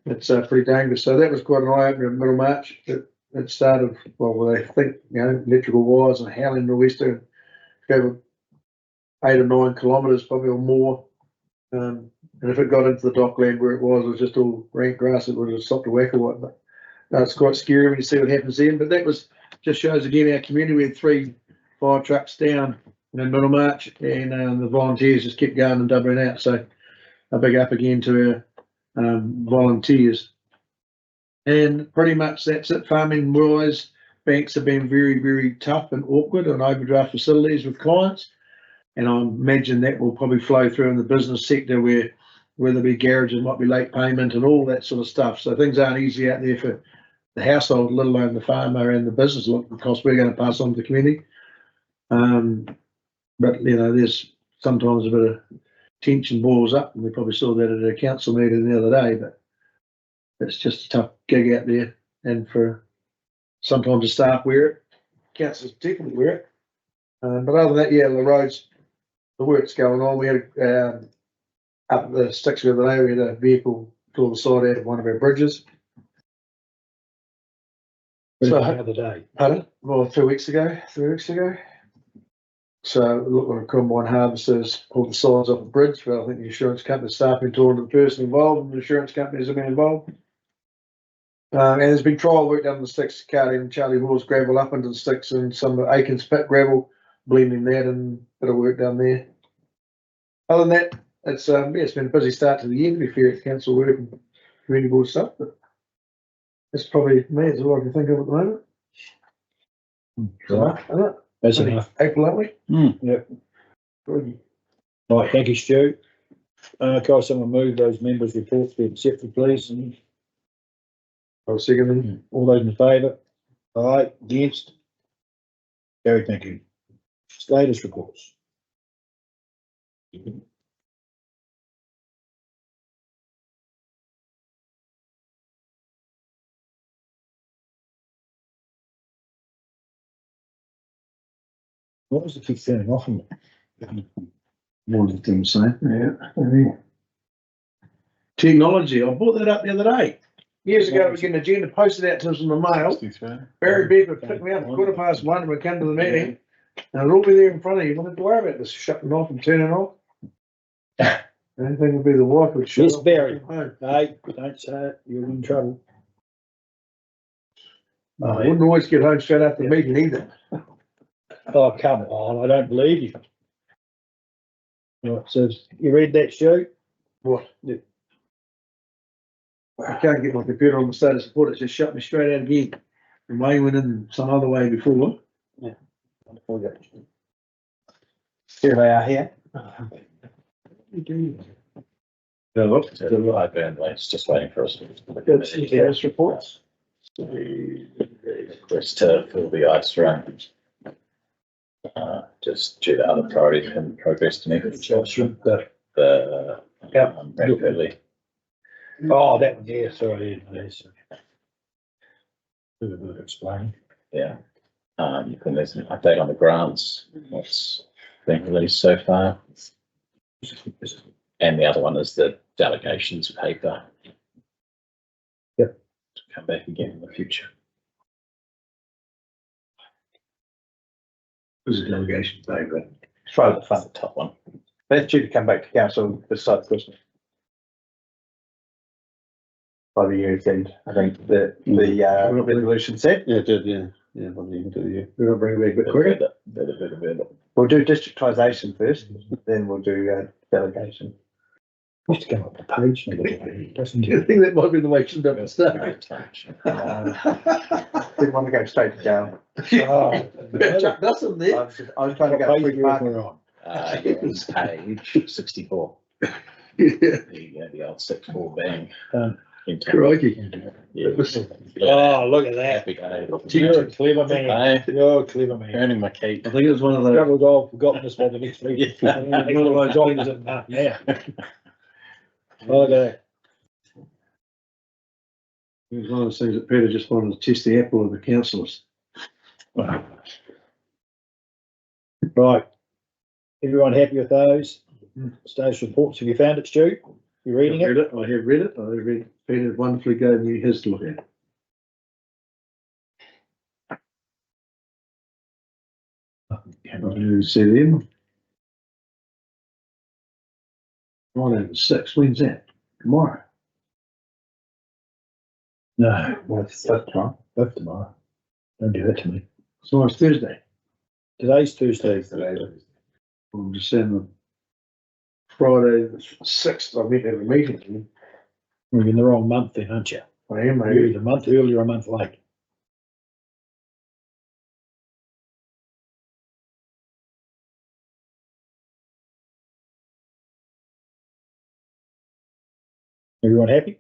it's pretty dangerous. So that was quite an eye-opener in Middlemarch. It started, well, they think, electrical wires and howling in the western, traveled 8 or 9 kilometres, probably or more. And if it got into the dockland where it was just all rank grass, it would have stopped a whack or what. But no, it's quite scary when you see what happens then. But that was just shows again our community. We had 3 fire trucks down in Middlemarch, and the volunteers just kept going and doubling out. So a big up again to our volunteers. And pretty much that's it. Farming wise, banks have been very, very tough and awkward on overdraft facilities with clients. And I imagine that will probably flow through in the business sector, where there be garages might be late payment and all that sort of stuff. So things aren't easy out there for the household, let alone the farmer and the business, because we're going to pass on to the community. But there's sometimes a bit of tension boils up, and we probably saw that at a council meeting the other day. But it's just a tough gig out there, and for sometimes the staff wear it, councils particularly wear it. But other than that, the roads, the work's going on. We had up the sticks the other day, we had a vehicle pull the side out of one of our bridges. So- The other day. Pardon? Well, 3 weeks ago. So look, when a combine harvesters pulled the sides off the bridge, but I think the insurance company staff been talking to the person involved, and the insurance companies have been involved. And there's been trial work done on the sticks, carting Charlie Hall's gravel up into the sticks and some of Aiken's pit gravel, blending that and a bit of work down there. Other than that, it's it's been a busy start to the year, to be fair, at council work and community board stuff, but that's probably me, it's all I can think of at the moment. Right, Isn't it? that's enough. April, aren't we? Yep. Good. Right, thank you, Stu. Can someone move those members' reports be accepted, please? And I'll second them. all those in favour? Aye, against? Carried, thank you. Status reports. What was the keep turning off in More of the things, same. Yeah. Technology, I brought that up the other day. Years ago, we get an agenda posted out to us in the mail. Barry Beaver picked me up at 1:15 when we come to the meeting. And it'll all be there in front of you. You don't have to worry about this shutting off and turning off. The only thing would be the wife would shut Yes, off. Barry. Home. Hey, don't say it, you're in trouble. I wouldn't always get home straight after the meeting either. Oh, come on, I don't believe you. Right, so you read that, Stu? What? I can't get my computer on the status report. It just shut me straight out again. The way went in some other way before. Here they are here. It's just waiting for us. That's the status reports. Request to fill the ice run. Just due to other priorities and progress to next. The Ranfurly. Oh, that one, yeah, sorry, yes. Explain. Yeah. And there's an update on the grants, what's been released so far. And the other one is the delegations paper. Yep. To come back again in the future. There's a delegation paper. Try the front, the top one. That's due to come back to council this side of Christmas. By the year's end, I think the resolution said. Yeah, it did, yeah, by the end of the year. We're gonna bring it back a bit quicker. We'll do districtisation first, then we'll do delegation. Used to come up the page. Doesn't Do you think that might be the way it should have started? Didn't want to go straight to jail. Chuck Dawson there. I was trying to go free parking. Page 64. Yeah, The old 6-4 bang. crikey. Yeah. Oh, look at that. Happy day. You're a clever man. Hey, You're a clever man. earning my keep. I think it was one of those, Trouble, I've forgotten this by the next week. Yeah. One of those items in that now. Okay. it was one of those things that Peter just wanted to test the apple of the councillors. Right. Everyone happy with those? Status reports. Have you found it, Stu? You reading it? I have read it. I have read, Peter wonderfully gave me his to look at. Can I see them? Friday the 6th, when's that? Tomorrow. No, That's tomorrow. both tomorrow. Don't do that to me. Tomorrow's Thursday. Today's Tuesday. I'm just saying the Friday the 6th, I meant to have a meeting. You're in the wrong month then, aren't you? I am, You're maybe. either a month early or a month late. Everyone happy?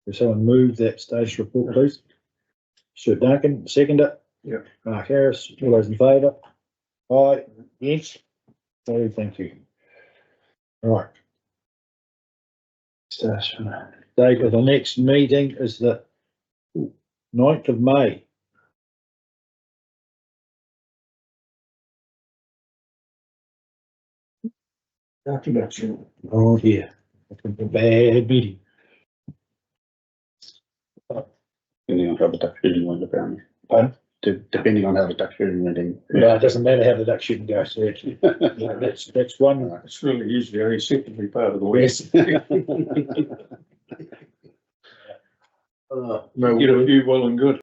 Will someone move that status report, please? Stuart Duncan, second it. Yep. Mark Harris, all those in favour? Aye, yes? So, thank you. All right. Date of the next meeting is the 9th of May. Oh dear, that's a bad meeting. Depending on how the duck shooting went apparently. Pardon? Depending on how the duck shooting went in. No, it doesn't matter how the duck shooting goes. That's one. It's really usually only secondary part of the week. Yes. No, Get a few well and good.